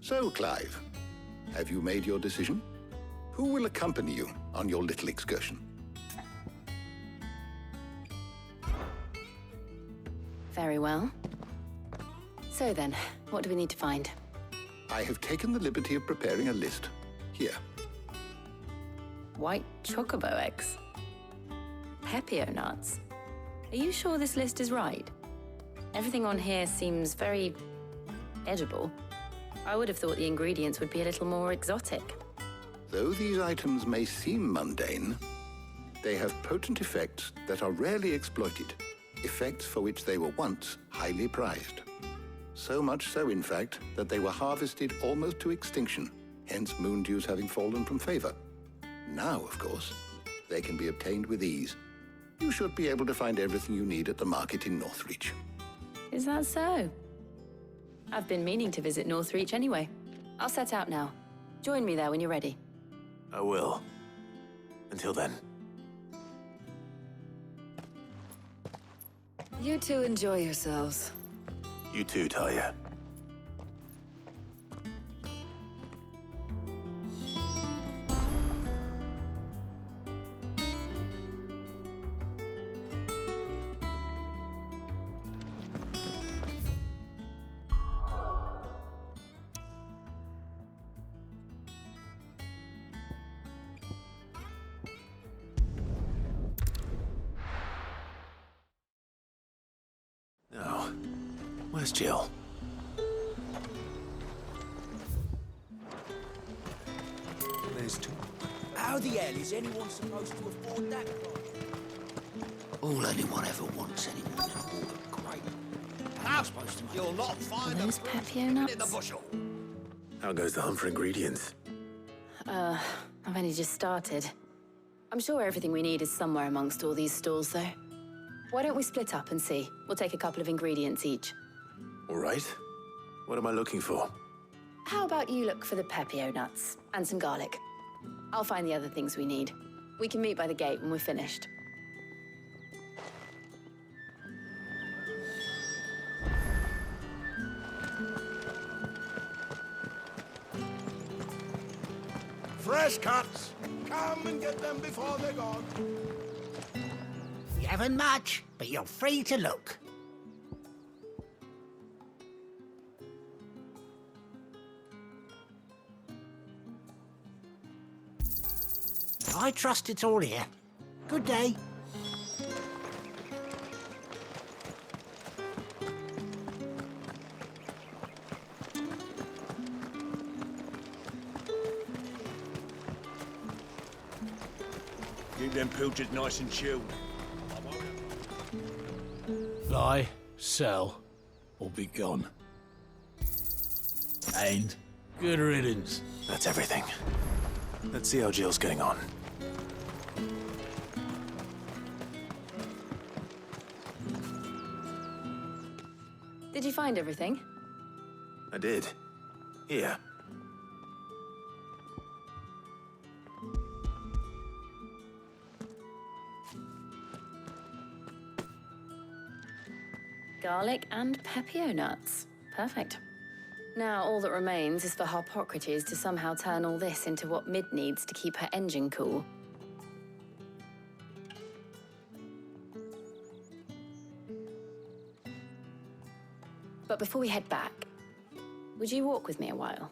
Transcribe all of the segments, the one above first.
So, Clive, have you made your decision? Who will accompany you on your little excursion? Very well. So then, what do we need to find? I have taken the liberty of preparing a list. Here. White chocobo eggs. Pepio nuts. Are you sure this list is right? Everything on here seems very edible. I would have thought the ingredients would be a little more exotic. Though these items may seem mundane, they have potent effects that are rarely exploited, effects for which they were once highly prized. So much so, in fact, that they were harvested almost to extinction, hence moon dews having fallen from favor. Now, of course, they can be obtained with ease. You should be able to find everything you need at the market in Northreach. Is that so? I've been meaning to visit Northreach anyway. I'll set out now. Join me there when you're ready. I will. Until then. You two enjoy yourselves. You too, Talia. Now, where's Jill? There's two. How the hell is anyone supposed to afford that price? All anyone ever wants anyone to order great. How supposed to make You'll not find Are those a Pepio nuts? in the bushel. How goes the hunt for ingredients? I've only just started. I'm sure everything we need is somewhere amongst all these stalls, though. Why don't we split up and see? We'll take a couple of ingredients each. All right. What am I looking for? How about you look for the Pepio nuts and some garlic? I'll find the other things we need. We can meet by the gate when we're finished. Fresh cuts. Come and get them before they're gone. You haven't much, but you're free to look. I trust it's all here. Good day. Keep them pilchards nice and chilled. Buy, sell, or be gone. And good riddance. That's everything. Let's see how Jill's getting on. Did you find everything? I did. Here. Garlic and Pepio nuts. Perfect. Now, all that remains is for Harpocrates to somehow turn all this into what Mid needs to keep her engine cool. But before we head back, would you walk with me a while?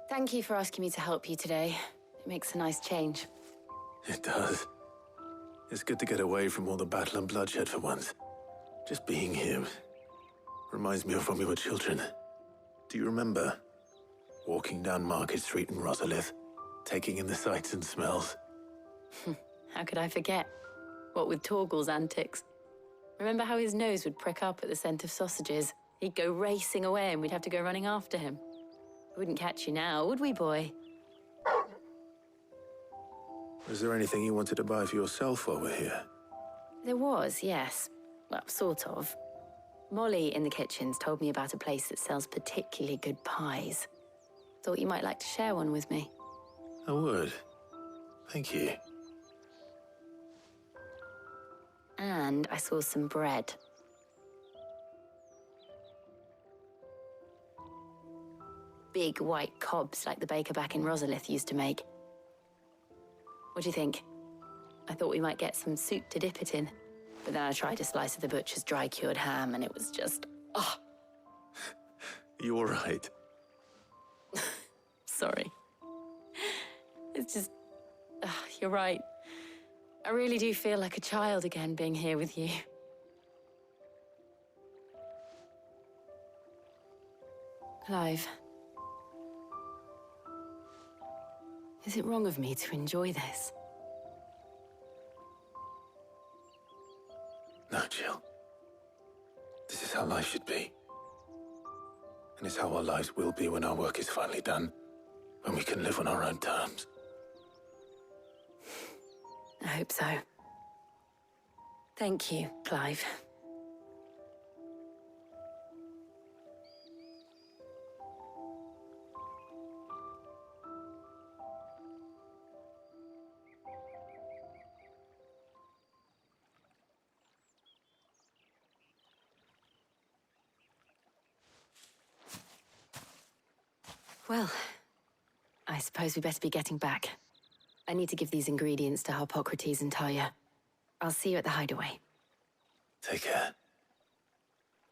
Thank you for asking me to help you today. It makes a nice change. It does. It's good to get away from all the battle and bloodshed for once. Just being here reminds me of when we were children. Do you remember? Walking down Market Street in Rosalith, taking in the sights and smells. How could I forget? What with Torgal's antics. Remember how his nose would prick up at the scent of sausages? He'd go racing away and we'd have to go running after him. We wouldn't catch you now, would we, boy? Was there anything you wanted to buy for yourself while we're here? There was, yes. Well, sort of. Molly in the kitchen's told me about a place that sells particularly good pies. Thought you might like to share one with me. I would. Thank you. And I saw some bread. Big white cobs like the baker back in Rosalith used to make. What do you think? I thought we might get some soup to dip it in. But then I tried a slice of the butcher's dry-cured ham and it was just... oh. You all right? Sorry. It's just... you're right. I really do feel like a child again being here with you. Clive. Is it wrong of me to enjoy this? No, Jill. This is how life should be. And it's how our lives will be when our work is finally done. When we can live on our own terms. I hope so. Thank you, Clive. Well, I suppose we better be getting back. I need to give these ingredients to Harpocrates and Talia. I'll see you at the hideaway. Take care.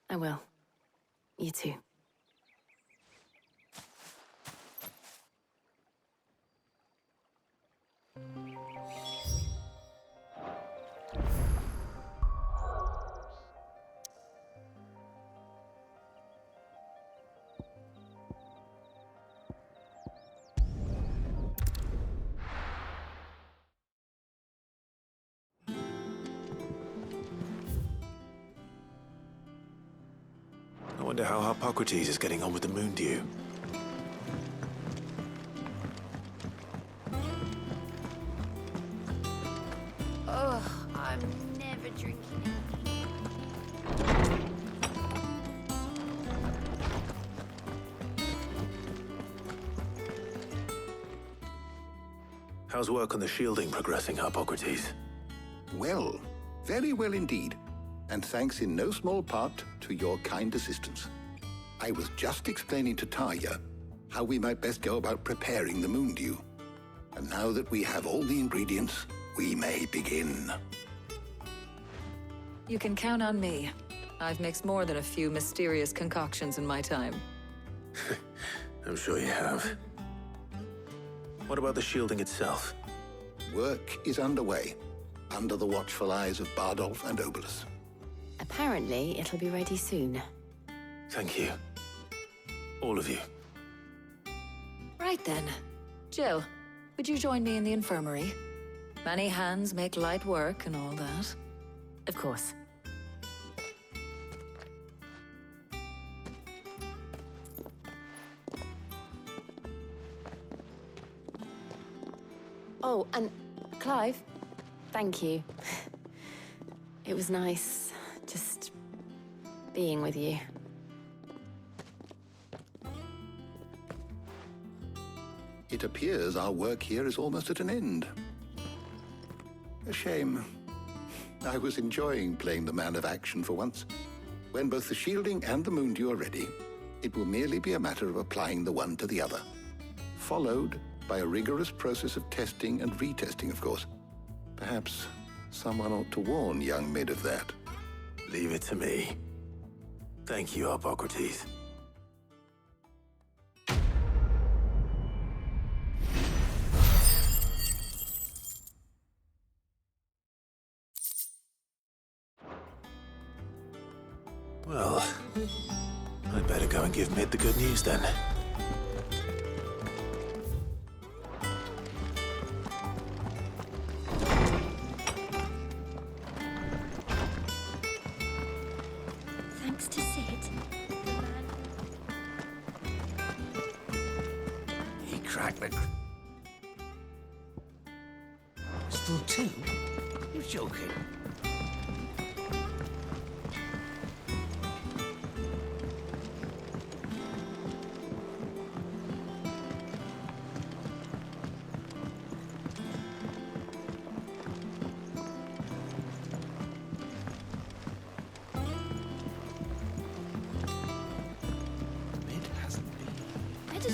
I will. You too. I wonder how Harpocrates is getting on with the moon dew. Ugh, I'm never drinking it. How's work on the shielding progressing, Harpocrates? Well, very well indeed. And thanks in no small part to your kind assistance. I was just explaining to Talia how we might best go about preparing the moon dew. And now that we have all the ingredients, we may begin. You can count on me. I've mixed more than a few mysterious concoctions in my time. I'm sure you have. What about the shielding itself? Work is underway, under the watchful eyes of Bardolph and Obolus. Apparently, it'll be ready soon. Thank you. All of you. Right then. Jill, would you join me in the infirmary? Many hands make light work and all that. Of course. Oh, and Clive, thank you. It was nice just being with you. It appears our work here is almost at an end. A shame. I was enjoying playing the man of action for once. When both the shielding and the moon dew are ready, it will merely be a matter of applying the one to the other. Followed by a rigorous process of testing and retesting, of course. Perhaps someone ought to warn young Mid of that. Leave it to me. Thank you, Harpocrates. Well, I'd better go and give Mid the good news then. Thanks to Sid, the man. He cracked the... Still two? You're joking.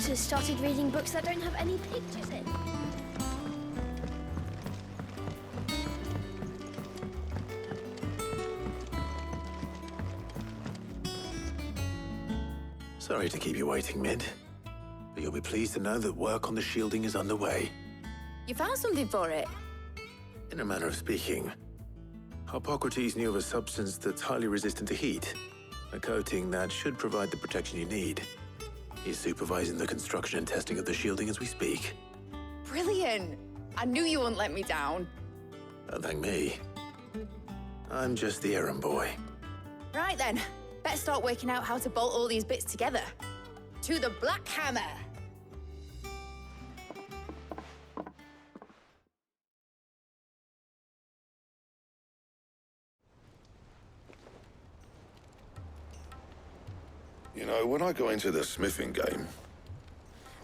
daughter's started reading books that don't have any pictures in. Sorry to keep you waiting, Mid. But you'll be pleased to know that work on the shielding is underway. You found something for it? In a manner of speaking, Hippocrates knew of a substance that's highly resistant to heat, a coating that should provide the protection you need. He's supervising the construction and testing of the shielding as we speak. Brilliant! I knew you wouldn't let me down. Don't thank me. I'm just the errand boy. Right then, better start working out how to bolt all these bits together. To the Black Hammer! You know, when I got into the smithing game,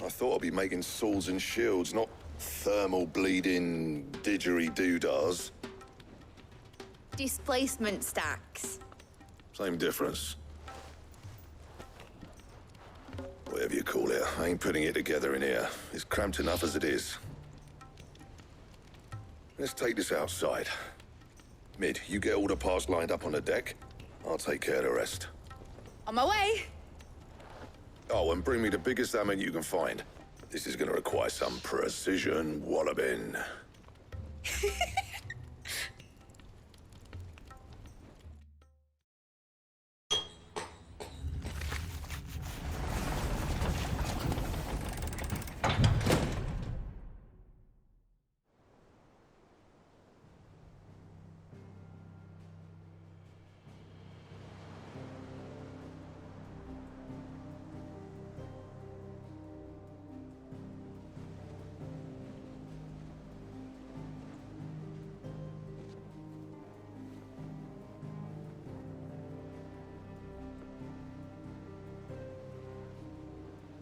I thought I'd be making swords and shields, not thermal bleeding didgeridoo-dahs. Displacement stacks. Same difference. Whatever you call it, I ain't putting it together in here. It's cramped enough as it is. Let's take this outside. Mid, you get all the parts lined up on the deck. I'll take care of the rest. On my way! Oh, and bring me the biggest hammer you can find. This is gonna require some precision walloping.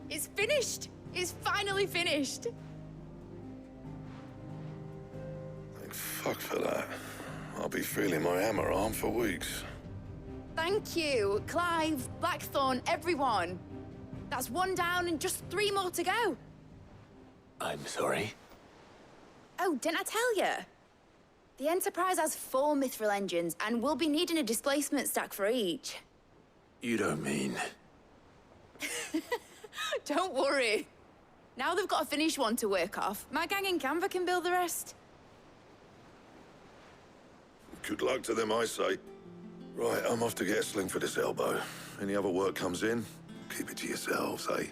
It's finished! It's finally finished! Thank fuck for that. I'll be feeling my hammer arm for weeks. Thank you, Clive, Blackthorn, everyone. That's one down and just 3 more to go. I'm sorry. Oh, didn't I tell you? The Enterprise has 4 mithril engines, and we'll be needing a displacement stack for each. You don't mean... Don't worry. Now they've got a finished one to work off, my gang in Canva can build the rest. Good luck to them, I say. Right, I'm off to get a sling for this elbow. Any other work comes in, keep it to yourselves, eh?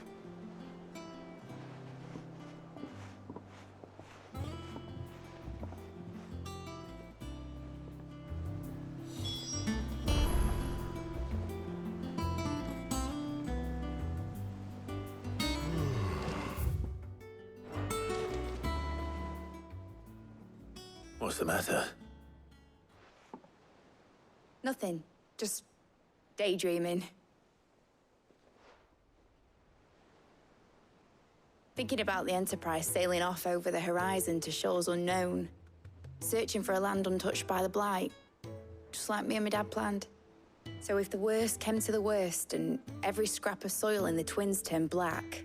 What's the matter? Nothing. Just daydreaming. Thinking about the Enterprise sailing off over the horizon to shores unknown. Searching for a land untouched by the Blight. Just like me and my dad planned. So if the worst came to the worst and every scrap of soil in the Twins turned black,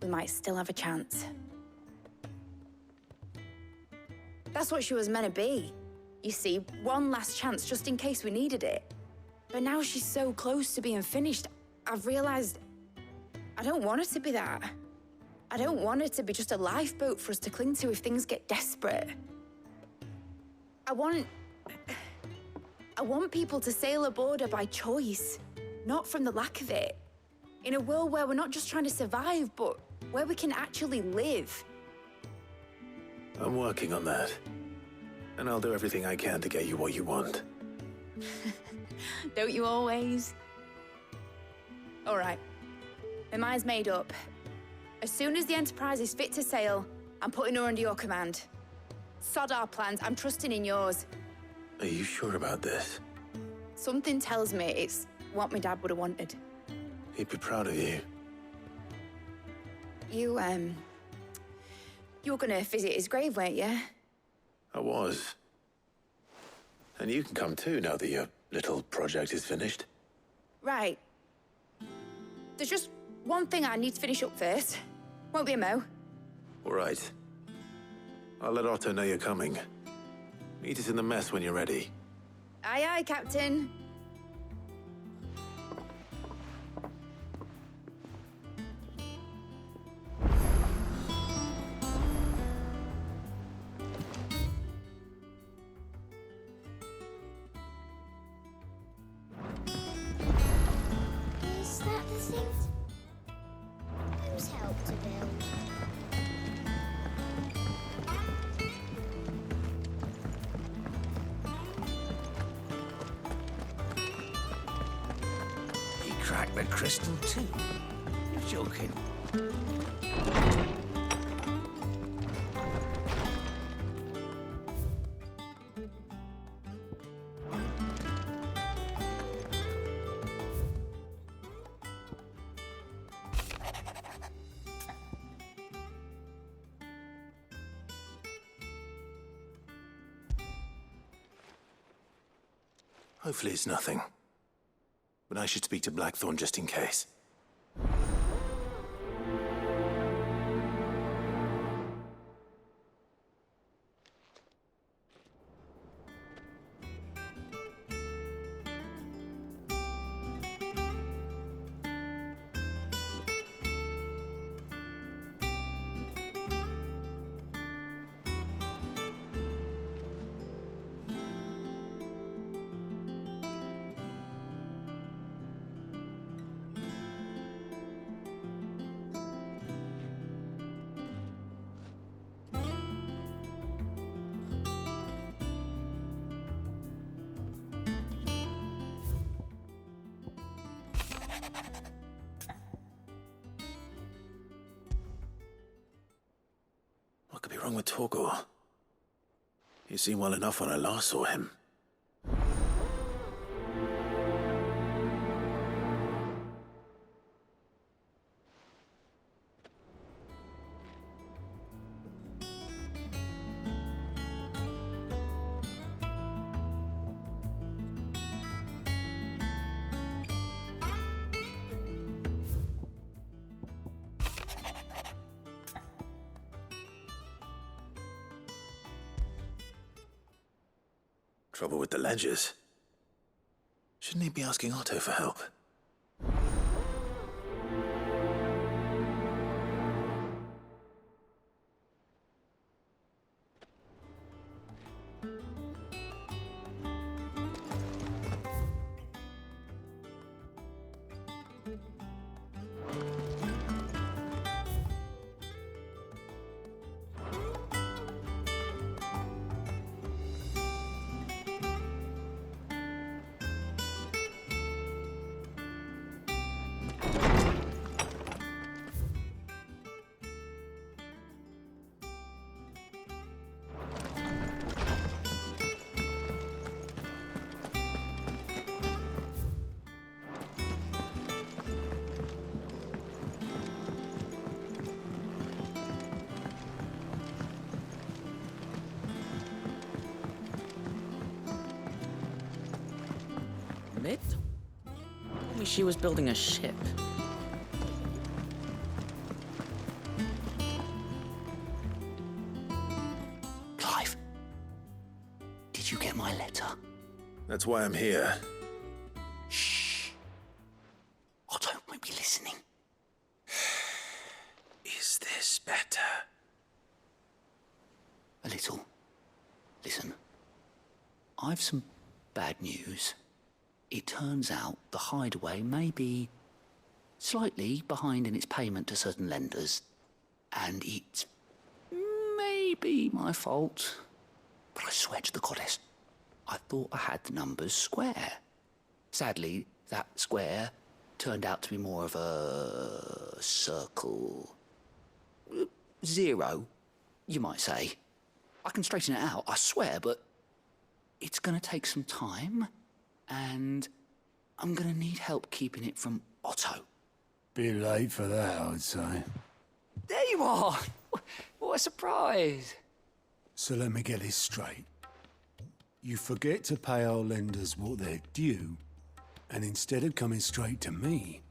we might still have a chance. That's what she was meant to be. You see, one last chance just in case we needed it. But now she's so close to being finished, I've realized I don't want her to be that. I don't want her to be just a lifeboat for us to cling to if things get desperate. I want people to sail aboard her by choice, not from the lack of it. In a world where we're not just trying to survive, but where we can actually live. I'm working on that. And I'll do everything I can to get you what you want. Don't you always? All right. My mind's made up. As soon as the Enterprise is fit to sail, I'm putting her under your command. Sod our plans, I'm trusting in yours. Are you sure about this? Something tells me it's what my dad would have wanted. He'd be proud of you. You were gonna visit his grave, weren't you? I was. And you can come too now that your little project is finished. Right. There's just one thing I need to finish up first. Won't be a mo. All right. I'll let Otto know you're coming. Meet us in the mess when you're ready. Aye, aye, Captain. Is that the thing? Who's helped to build? He cracked the crystal too. You're joking. Hopefully it's nothing. But I should speak to Blackthorn just in case. What could be wrong with Torgor? He seemed well enough when I last saw him. Trouble with the ledgers. Shouldn't he be asking Otto for help? Lit? Told me she was building a ship. Clive, did you get my letter? That's why I'm here. Shh. Otto might be listening. Is this better? A little. Listen, I've some bad news. It turns out the hideaway may be slightly behind in its payment to certain lenders, and it may be my fault. But I swear to the goddess, I thought I had the numbers square. Sadly, that square turned out to be more of a circle. Zero, you might say. I can straighten it out, I swear, but it's gonna take some time, and I'm gonna need help keeping it from Otto. Be late for that, I'd say. There you are! What a surprise! So let me get this straight. You forget to pay our lenders what they're due, and instead of coming straight to me,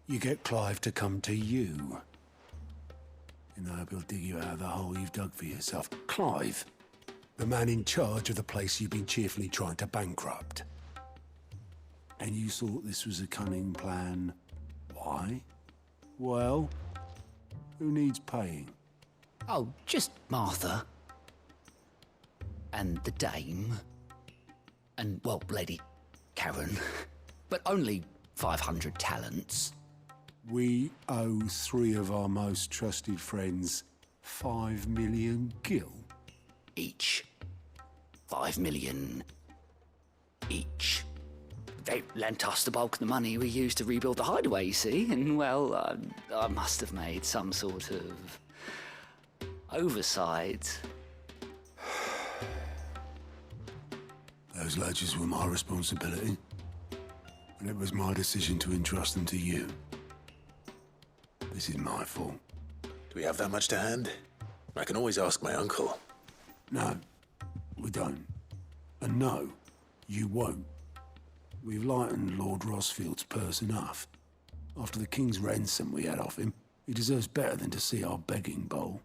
You get Clive to come to you. In the hope he'll dig you out of the hole you've dug for yourself. Clive, the man in charge of the place you've been cheerfully trying to bankrupt. And you thought this was a cunning plan. Why? Well, who needs paying? Oh, just Martha. And the dame. And, well, Lady Karen. But only 500 talents. We owe 3 of our most trusted friends 5 million gil. Each. 5 million each. They lent us the bulk of the money we used to rebuild the hideaway, you see, and, well, I must have made some sort of oversight. Those ledgers were my responsibility, and it was my decision to entrust them to you. This is my fault. Do we have that much to hand? I can always ask my uncle. No, we don't. And no, you won't. We've lightened Lord Rosfield's purse enough. After the king's ransom we had off him, he deserves better than to see our begging bowl.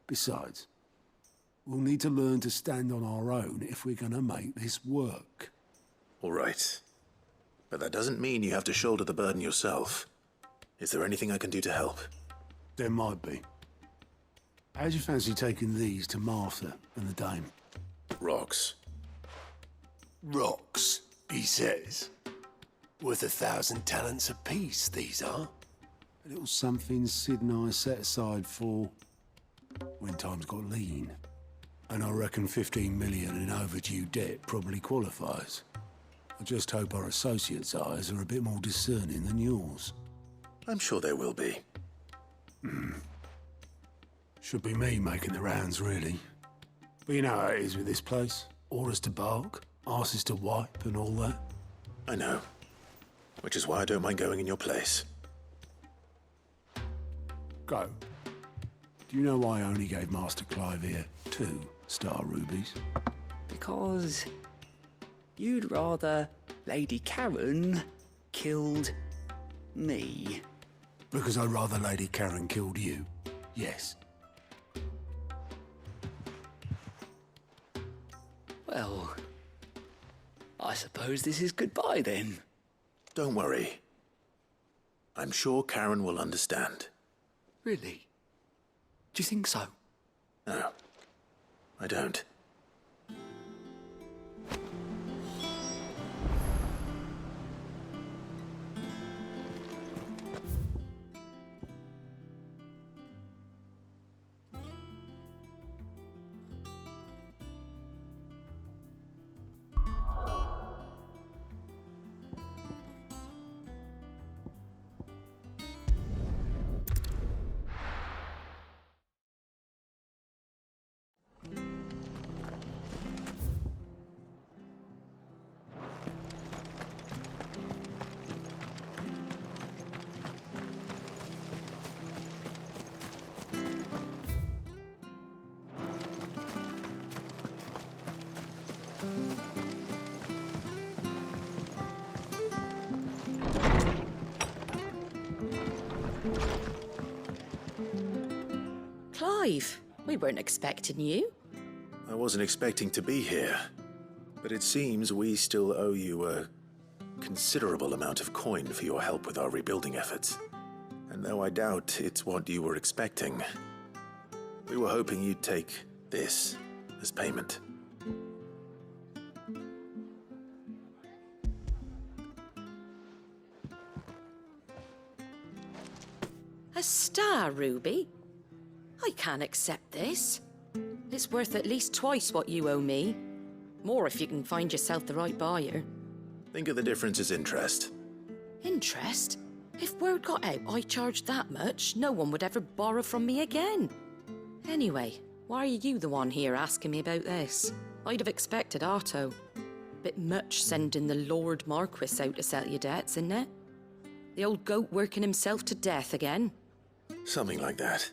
Besides, we'll need to learn to stand on our own if we're gonna make this work. All right. But that doesn't mean you have to shoulder the burden yourself. Is there anything I can do to help? There might be. How'd you fancy taking these to Martha and the dame? Rocks. Rocks, he says. Worth 1,000 talents apiece, these are. A little something Sid and I set aside for when times got lean. And I reckon 15 million in overdue debt probably qualifies. I just hope our associates' eyes are a bit more discerning than yours. I'm sure there will be. Should be me making the rounds, really. But you know how it is with this place. Orders to bark, arses to wipe and all that. I know. Which is why I don't mind going in your place. Go. Do you know why I only gave Master Clive here 2 star rubies? Because you'd rather Lady Karen killed me. Because I'd rather Lady Karen killed you. Yes. Well, I suppose this is goodbye then. Don't worry. I'm sure Karen will understand. Really? Do you think so? No, I don't. Clive, we weren't expecting you. I wasn't expecting to be here, but it seems we still owe you a considerable amount of coin for your help with our rebuilding efforts. And though I doubt it's what you were expecting, we were hoping you'd take this as payment. A star ruby? I can't accept this. It's worth at least twice what you owe me. More if you can find yourself the right buyer. Think of the difference as interest. Interest? If word got out I charged that much, no one would ever borrow from me again. Anyway, why are you the one here asking me about this? I'd have expected Otto. Bit much sending the Lord Marquis out to settle your debts, isn't it? The old goat working himself to death again. Something like that.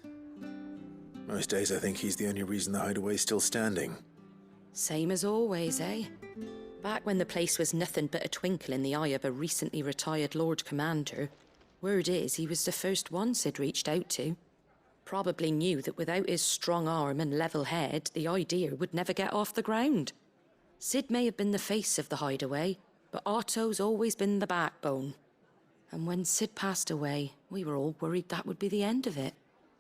Most days I think he's the only reason the hideaway's still standing. Same as always, eh? Back when the place was nothing but a twinkle in the eye of a recently retired Lord Commander, Word is, he was the first one Sid reached out to. Probably knew that without his strong arm and level head, the idea would never get off the ground. Sid may have been the face of the hideaway, but Otto's always been the backbone. And when Sid passed away, we were all worried that would be the end of it.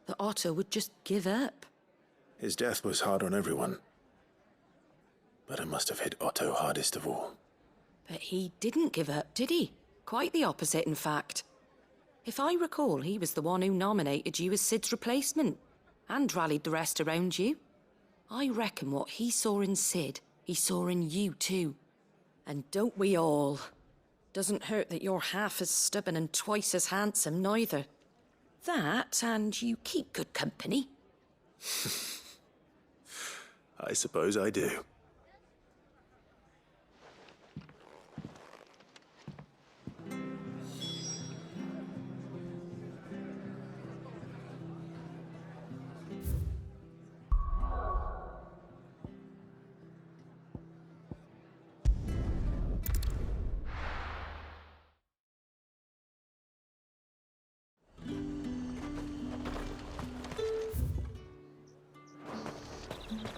That Otto would just give up. His death was hard on everyone. But it must have hit Otto hardest of all. But he didn't give up, did he? Quite the opposite, in fact. If I recall, he was the one who nominated you as Sid's replacement, and rallied the rest around you. I reckon what he saw in Sid, he saw in you too. And don't we all? Doesn't hurt that you're half as stubborn and twice as handsome, neither. That, and you keep good company. I suppose I do.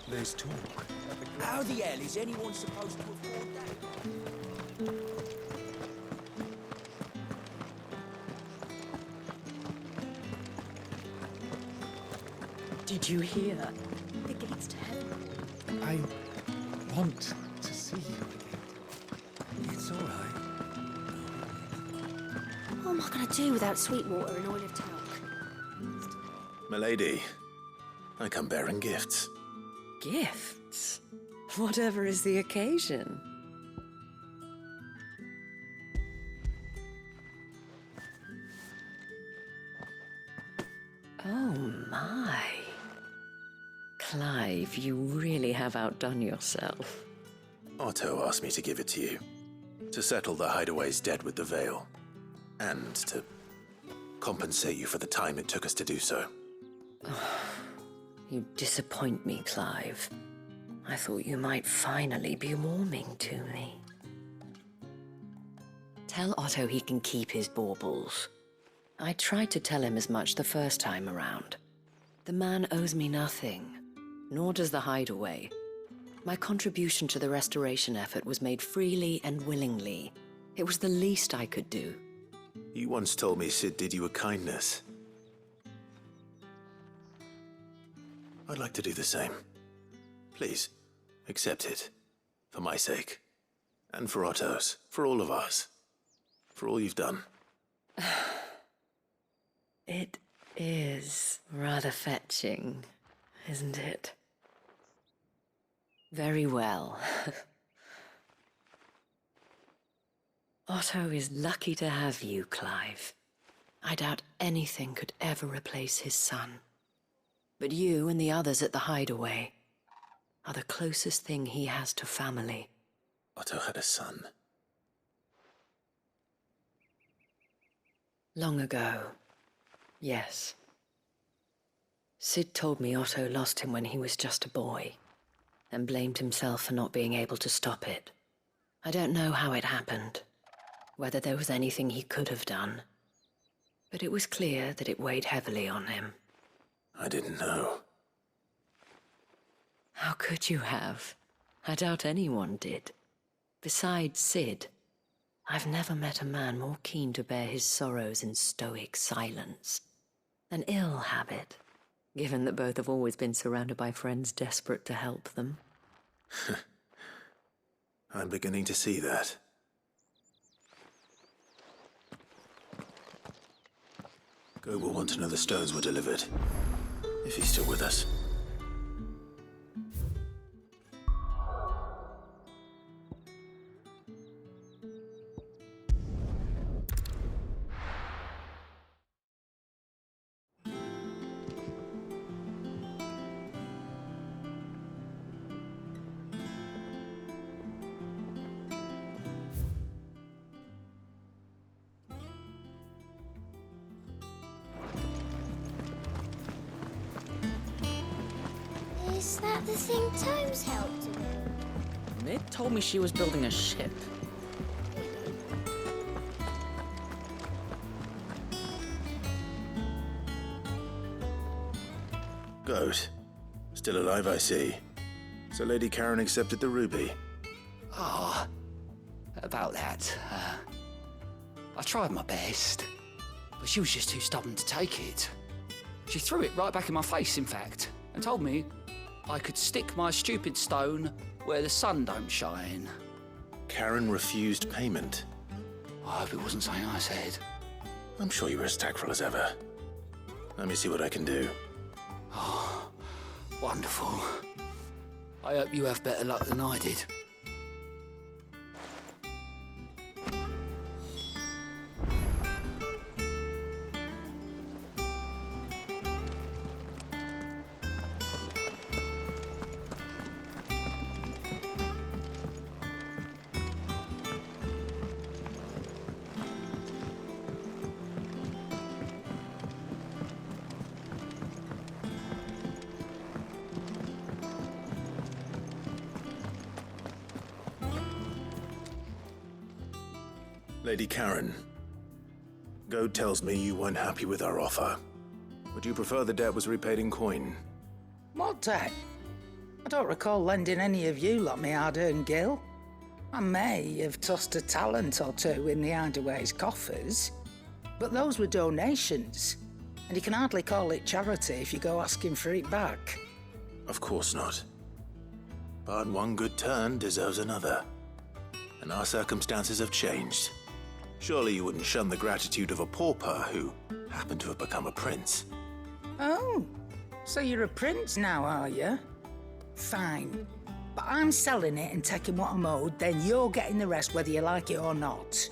There's talk. How the hell is anyone supposed to afford that? Did you hear? The gates to heaven. I want to see you again. It's all right. What am I going to do without Sweetwater and Oil of Talc? Milady, I come bearing gifts. Gifts? Whatever is the occasion. Oh my. Clive, you really have outdone yourself. Otto asked me to give it to you. To settle the Hideaway's debt with the Veil. And to compensate you for the time it took us to do so. You disappoint me, Clive. I thought you might finally be warming to me. Tell Otto he can keep his baubles. I tried to tell him as much the first time around. The man owes me nothing, nor does the Hideaway. My contribution to the restoration effort was made freely and willingly. It was the least I could do. You once told me Sid did you a kindness. I'd like to do the same. Please, accept it. For my sake. And for Otto's. For all of us. For all you've done. It is rather fetching, isn't it? Very well. Otto is lucky to have you, Clive. I doubt anything could ever replace his son. But you and the others at the Hideaway are the closest thing he has to family. Otto had a son. Long ago, yes. Sid told me Otto lost him when he was just a boy, and blamed himself for not being able to stop it. I don't know how it happened, whether there was anything he could have done, but it was clear that it weighed heavily on him. I didn't know. How could you have? I doubt anyone did. Besides Sid, I've never met a man more keen to bear his sorrows in stoic silence. An ill habit, given that both have always been surrounded by friends desperate to help them. I'm beginning to see that. Gob will want to know the stones were delivered. If he's still with us. Is that the thing Tomes helped with? Mid told me she was building a ship. Still alive, I see. So Lady Karen accepted the ruby. Ah, about that. I tried my best, but she was just too stubborn to take it. She threw it right back in my face, in fact, and told me I could stick my stupid stone where the sun don't shine. Karen refused payment. I hope it wasn't something I said. I'm sure you were as tactful as ever. Let me see what I can do. Oh, wonderful. I hope you have better luck than I did. Lady Karen, Goad tells me you weren't happy with our offer. Would you prefer the debt was repaid in coin? What debt? I don't recall lending any of you lot me hard-earned gil. I may have tossed a talent or two in the Hideaway's coffers, but those were donations, and you can hardly call it charity if you go asking for it back. Of course not. But one good turn deserves another. And our circumstances have changed. Surely you wouldn't shun the gratitude of a pauper who happened to have become a prince. Oh, so you're a prince now, are you? Fine. But I'm selling it and taking what I'm owed, then you're getting the rest whether you like it or not.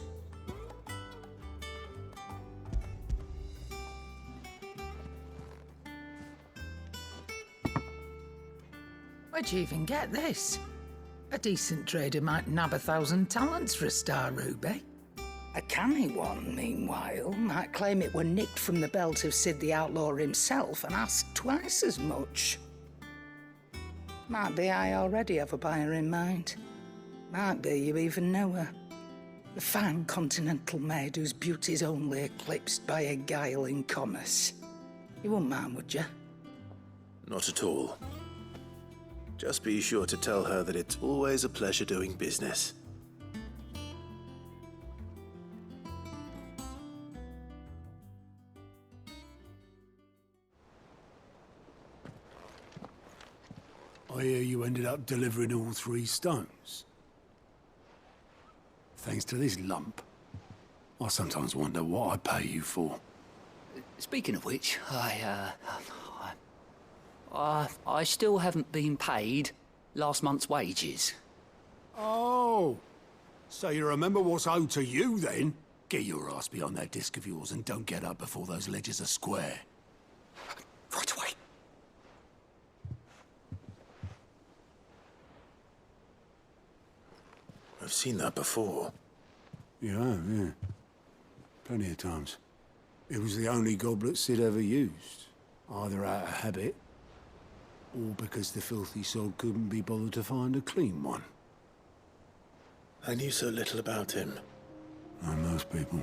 Where'd you even get this? A decent trader might nab 1,000 talents for a star ruby. A canny one, meanwhile, might claim it were nicked from the belt of Sid the Outlaw himself and ask twice as much. Might be I already have a buyer in mind. Might be you even know her. A fine continental maid whose beauty's only eclipsed by a guile in commerce. You wouldn't mind, would you? Not at all. Just be sure to tell her that it's always a pleasure doing business. I hear you ended up delivering all 3 stones. Thanks to this lump. I sometimes wonder what I pay you for. Speaking of which, I still haven't been paid last month's wages. Oh, so you remember what's owed to you then? Get your ass behind that disc of yours and don't get up before those ledgers are square. Right away. I've seen that before. You have, yeah. Plenty of times. It was the only goblet Sid ever used. Either out of habit, or because the filthy sod couldn't be bothered to find a clean one. I knew so little about him. Like most people.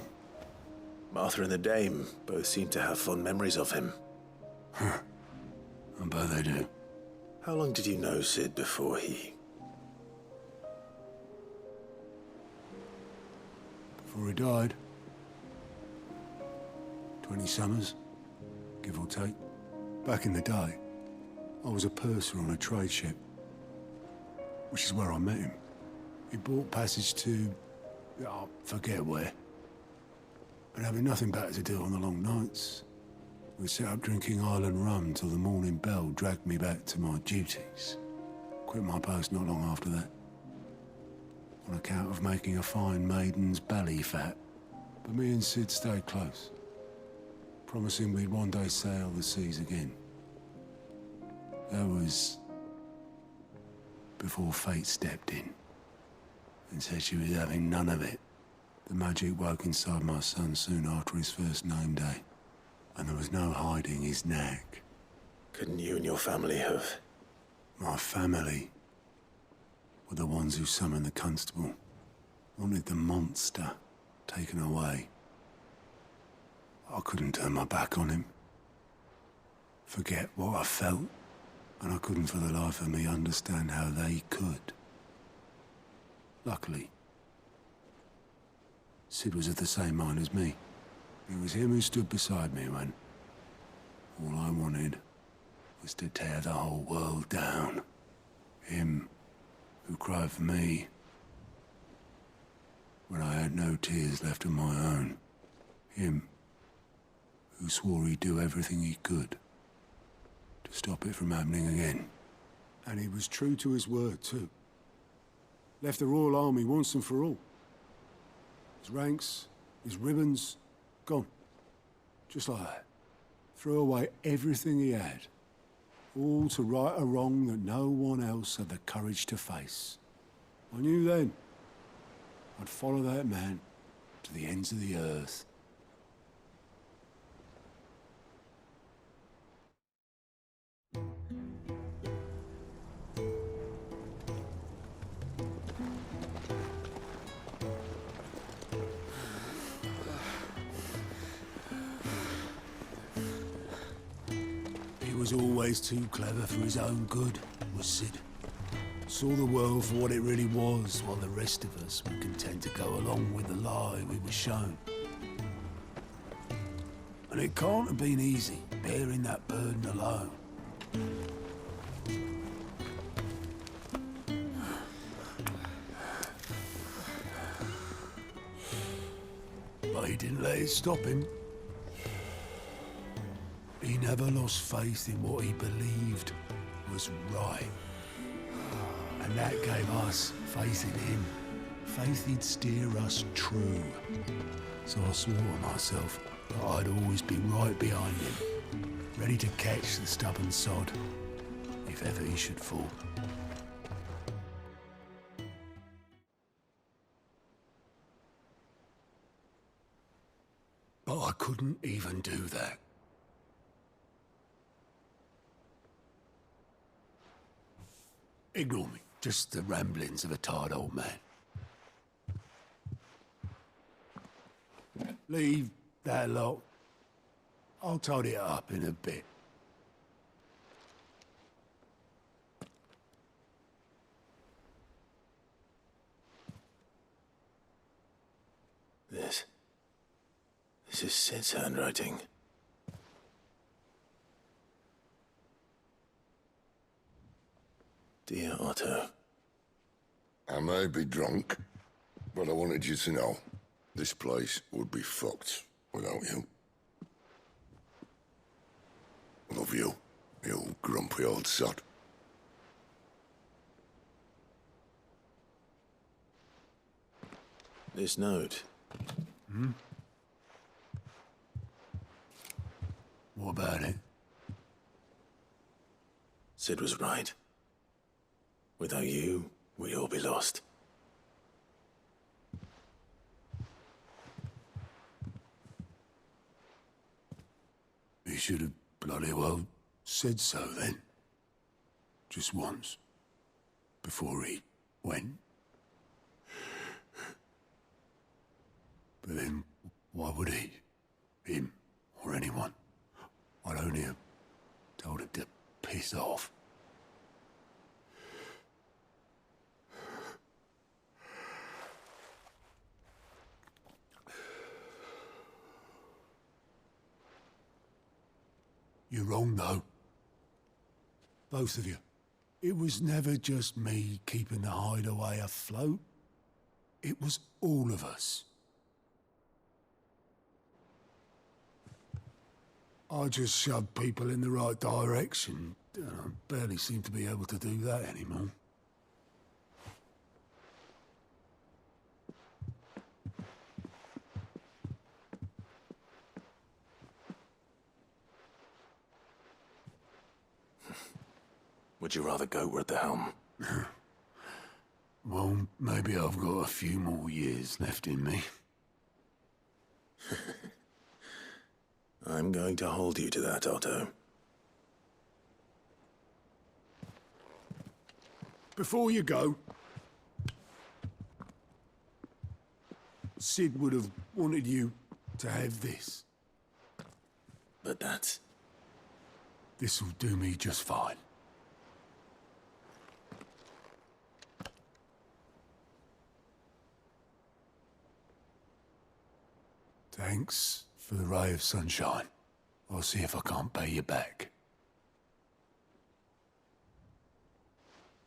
Martha and the Dame both seem to have fond memories of him. Huh. I bet they do. How long did you know Sid before he... Before he died. 20 summers, give or take. Back in the day, I was a purser on a trade ship, which is where I met him. He bought passage to... I forget where. But having nothing better to do on the long nights, we set up drinking island rum till the morning bell dragged me back to my duties. Quit my post not long after that. On account of making a fine maiden's belly fat. But me and Sid stayed close, promising we'd one day sail the seas again. That was before fate stepped in and said she was having none of it. The magic woke inside my son soon after his first name day, and there was no hiding his knack. Couldn't you and your family have... My family were the ones who summoned the constable, wanted the monster taken away. I couldn't turn my back on him. Forget what I felt And I couldn't for the life of me understand how they could. Luckily, Sid was of the same mind as me. It was him who stood beside me when all I wanted was to tear the whole world down. Him who cried for me when I had no tears left of my own. Him who swore he'd do everything he could to stop it from happening again. And he was true to his word, too. Left the Royal Army once and for all. His ranks, his ribbons, gone. Just like that. Threw away everything he had. All to right a wrong that no one else had the courage to face. I knew then I'd follow that man to the ends of the earth. He was always too clever for his own good, was Sid. Saw the world for what it really was, while the rest of us were content to go along with the lie we were shown. And it can't have been easy, bearing that burden alone. But he didn't let it stop him. He never lost faith in what he believed was right. And that gave us faith in him. Faith he'd steer us true. So I swore to myself that I'd always be right behind him, ready to catch the stubborn sod, if ever he should fall. But I couldn't even do that. Ignore me. Just the ramblings of a tired old man. Leave that lot. I'll tidy it up in a bit. This is Sid's handwriting. Dear Otto. I may be drunk, but I wanted you to know this place would be fucked without you. Love you, you grumpy old sod. This note. Hmm? What about it? Sid was right. Without you, we'd all be lost. He should have bloody well said so then. Just once. Before he went. But then, why would he? Him, or anyone? I'd only have told him to piss off. You're wrong, though. Both of you. It was never just me keeping the hideaway afloat. It was all of us. I just shoved people in the right direction. I barely seem to be able to do that anymore. Would you rather go at the helm? Well, maybe I've got a few more years left in me. I'm going to hold you to that, Otto. Before you go, Sid would have wanted you to have this. But that's... This'll do me just fine. Thanks for the ray of sunshine. I'll see if I can't pay you back.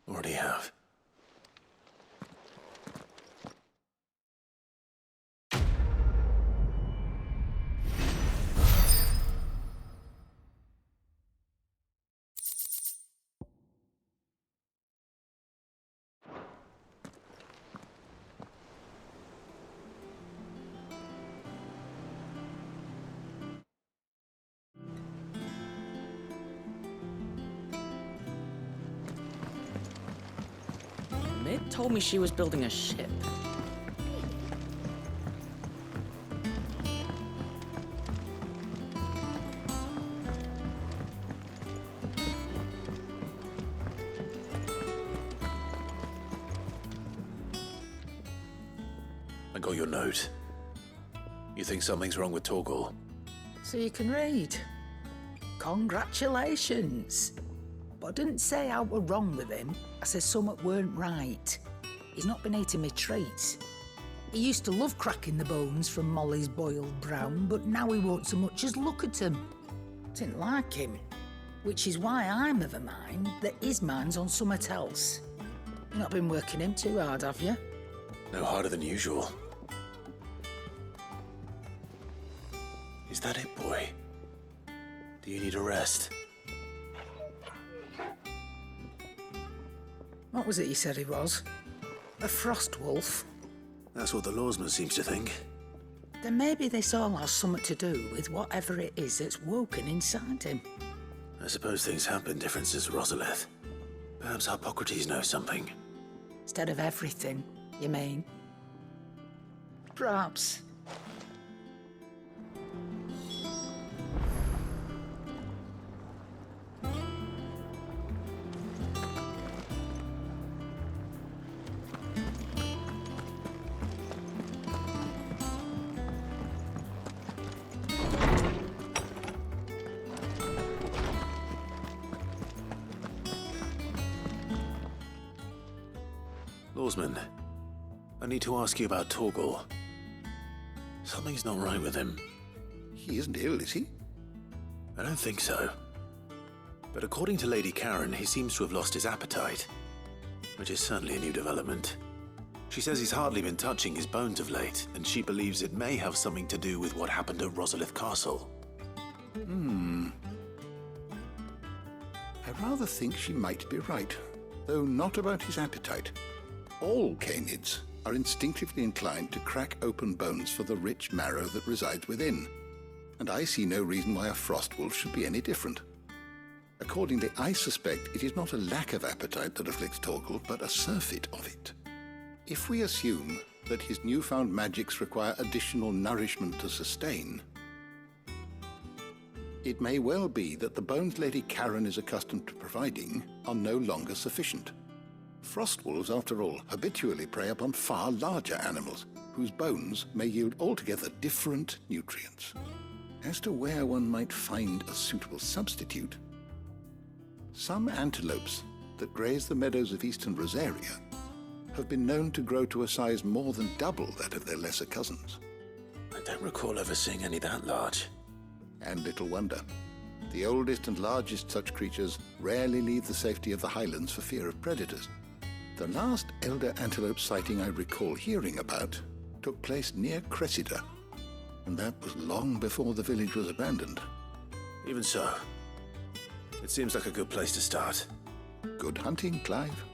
Already have. Mick told me she was building a ship. I got your note. You think something's wrong with Torgal? So you can read. Congratulations. But I didn't say I were wrong with him. I said something weren't right. He's not been eating me treats. He used to love cracking the bones from Molly's boiled brown, but now he won't so much as look at them. Didn't like him. Which is why I'm of a mind that his mind's on something else. You've not been working him too hard, have you? No harder than usual. Is that it, boy? Do you need a rest? What was it you said he was? A frost wolf? That's what the lawsman seems to think. Then maybe this all has something to do with whatever it is that's woken inside him. I suppose things have been different since Rosalith. Perhaps Hippocrates knows something. Instead of everything, you mean? Perhaps. Lawsman, I need to ask you about Torgal. Something's not right with him. He isn't ill, is he? I don't think so. But according to Lady Karen, he seems to have lost his appetite, which is certainly a new development. She says he's hardly been touching his bones of late, and she believes it may have something to do with what happened at Rosalith Castle. I rather think she might be right, though not about his appetite. All canids are instinctively inclined to crack open bones for the rich marrow that resides within, and I see no reason why a frost wolf should be any different. Accordingly, I suspect it is not a lack of appetite that afflicts Torgal, but a surfeit of it. If we assume that his newfound magics require additional nourishment to sustain, it may well be that the bones Lady Karen is accustomed to providing are no longer sufficient. Frost wolves, after all, habitually prey upon far larger animals, whose bones may yield altogether different nutrients. As to where one might find a suitable substitute, some antelopes that graze the meadows of eastern Rosaria have been known to grow to a size more than double that of their lesser cousins. I don't recall ever seeing any that large. And little wonder. The oldest and largest such creatures rarely leave the safety of the highlands for fear of predators. The last elder antelope sighting I recall hearing about took place near Cressida, and that was long before the village was abandoned. Even so, it seems like a good place to start. Good hunting, Clive.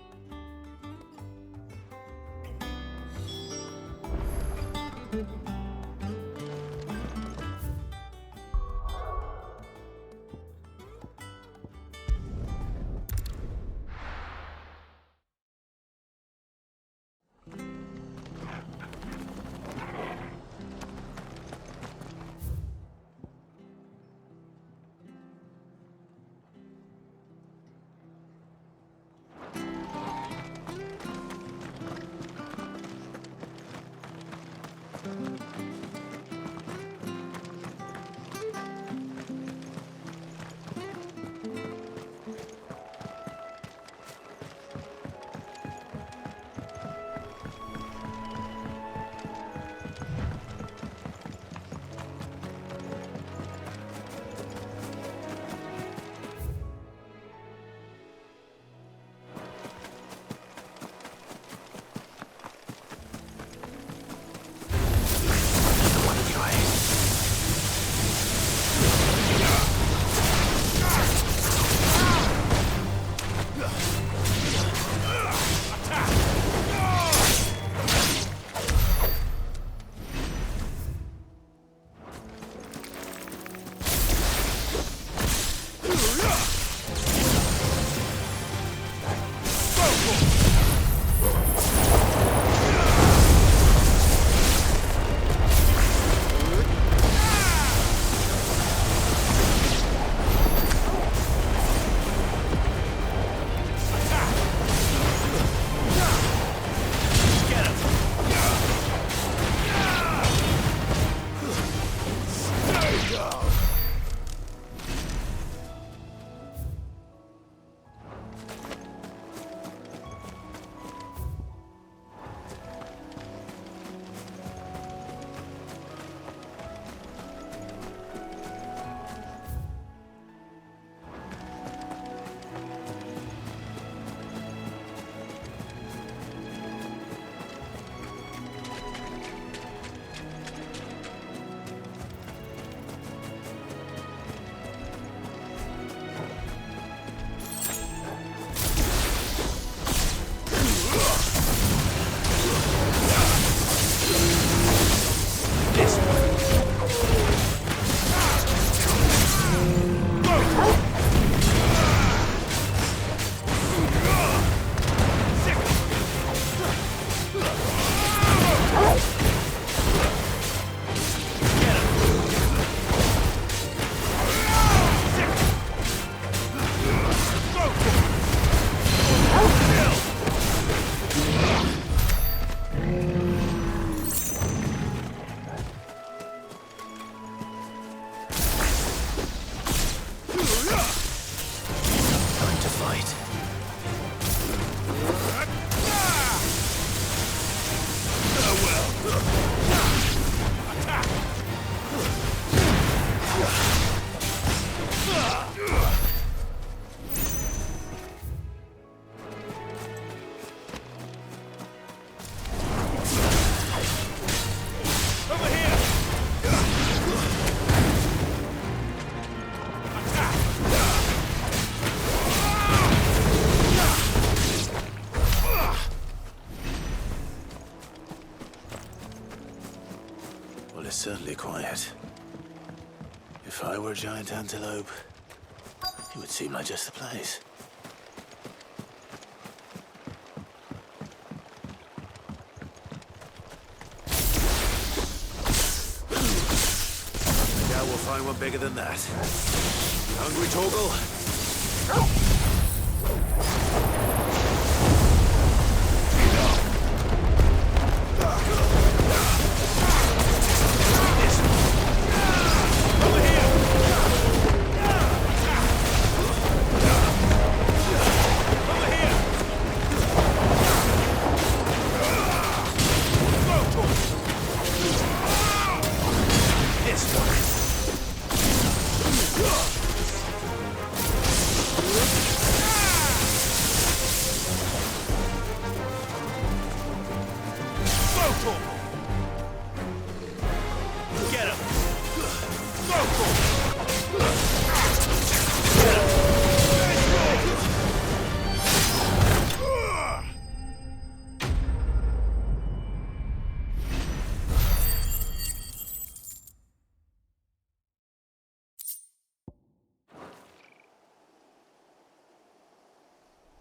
is certainly quiet. If I were a giant antelope, it would seem like just the place. I doubt we'll find one bigger than that. You hungry, Torgal?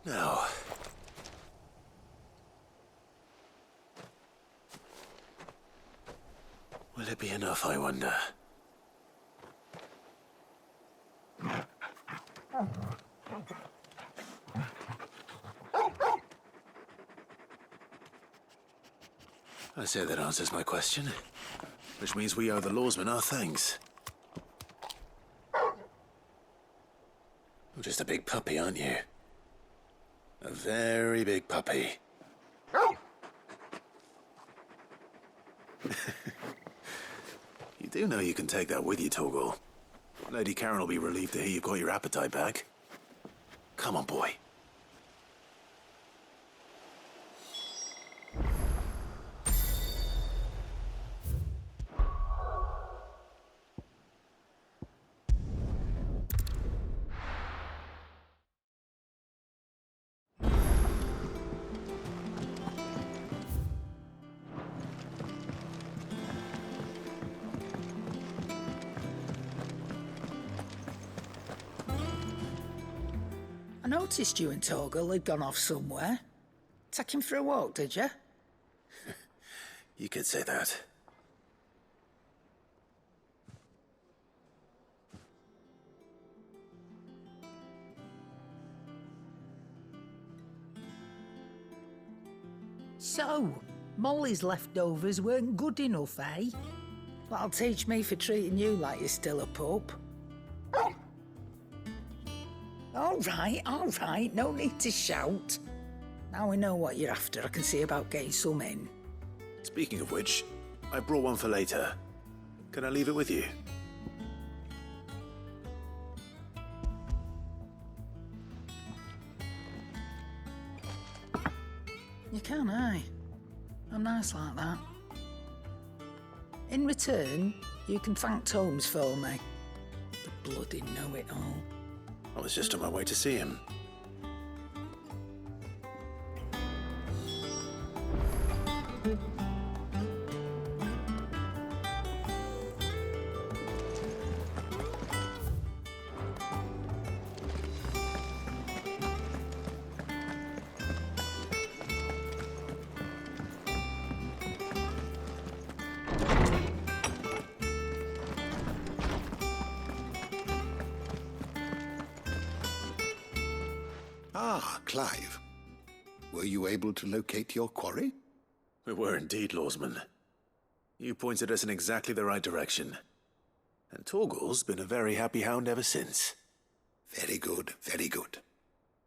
Now, will it be enough, I wonder? I say that answers my question, which means we owe the lawsmen our thanks. You're just a big puppy, aren't you? A very big puppy. You do know you can take that with you, Torgal. Lady Karen will be relieved to hear you've got your appetite back. Come on, boy. I noticed you and Torgal had gone off somewhere. Take him for a walk, did you? You could say that. So, Molly's leftovers weren't good enough, eh? That'll teach me for treating you like you're still a pup. All right, no need to shout. Now we know what you're after, I can see about getting some in. Speaking of which, I brought one for later. Can I leave it with you? You can, eh? I'm nice like that. In return, you can thank Tomes for me. The bloody know-it-all. I was just on my way to see him. Ah, Clive. Were you able to locate your quarry? We were indeed, lawsman. You pointed us in exactly the right direction. And Torgal's been a very happy hound ever since. Very good, very good.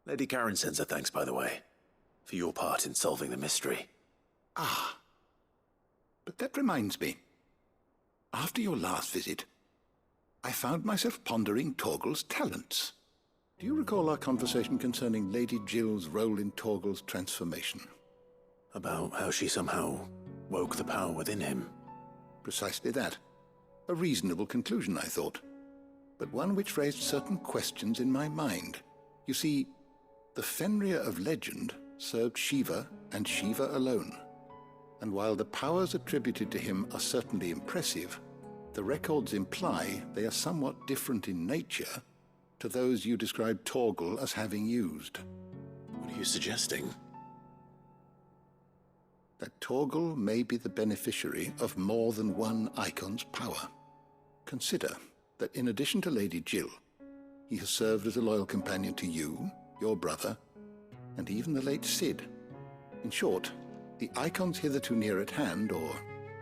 Lady Karen sends her thanks, by the way, for your part in solving the mystery. Ah. But that reminds me. After your last visit, I found myself pondering Torgal's talents. Do you recall our conversation concerning Lady Jill's role in Torgal's transformation? About how she somehow woke the power within him. Precisely that. A reasonable conclusion, I thought. But one which raised certain questions in my mind. You see, the Fenrir of legend served Shiva and Shiva alone. And while the powers attributed to him are certainly impressive, the records imply they are somewhat different in nature to those you described Torgal as having used. What are you suggesting? That Torgal may be the beneficiary of more than one Icon's power. Consider that in addition to Lady Jill, he has served as a loyal companion to you, your brother, and even the late Cid. In short, the Icons hitherto near at hand, or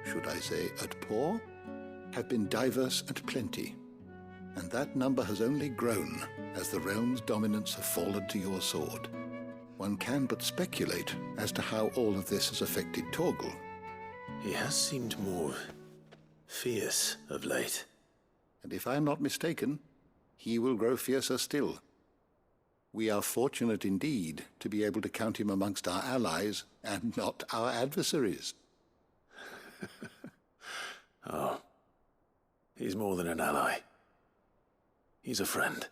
should I say at paw, have been diverse and plenty, and that number has only grown as the realm's dominance have fallen to your sword. One can but speculate as to how all of this has affected Torgal. He has seemed more fierce of late. And if I am not mistaken, he will grow fiercer still. We are fortunate indeed to be able to count him amongst our allies and not our adversaries. Oh, he's more than an ally. He's a friend.